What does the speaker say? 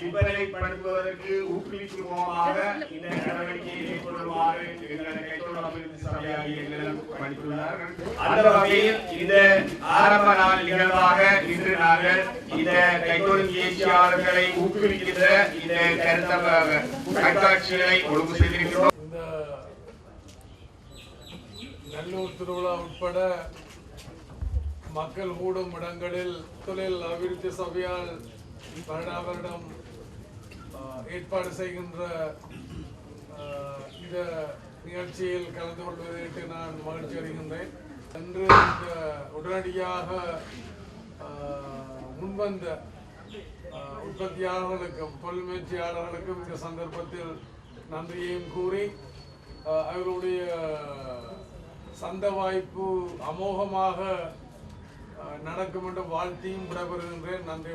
விற்பனைப்படுத்துவதற்கு ஊக்குவிக்கும் முகமாக இந்த நடவடிக்கையை மேற்கொள்ளுமாறு பணித்துள்ளார்கள். அந்த வகையில் இந்த ஆரம்ப நாள் நிகழ்வாக இன்று நாங்கள் இந்த கைத்தொழில் முயற்சியாளர்களை ஊக்குவிக்கின்ற இந்த கண்காட்சிகளை ஒழுங்கு செய்திருக்கிறோம். நல்லூர் திருவிழா உட்பட மக்கள் கூடும் இடங்களில் தொழில் அபிவிருத்தி சபையால் வருடம் ஏற்பாடு செய்கின்ற இந்த நிகழ்ச்சியில் கலந்து கொள்வதற்கு நான் மகிழ்ச்சி அடைகின்றேன். இன்று இந்த உடனடியாக முன்வந்த உற்பத்தியாளர்களுக்கும் தொழில் முயற்சியாளர்களுக்கும் இந்த சந்தர்ப்பத்தில் நன்றியையும் கூறி அவர்களுடைய சந்த வாய்ப்பு அமோகமாக நடக்கும் என்று வாழ்த்தியும் விடைபெறுகின்றேன். நன்றி.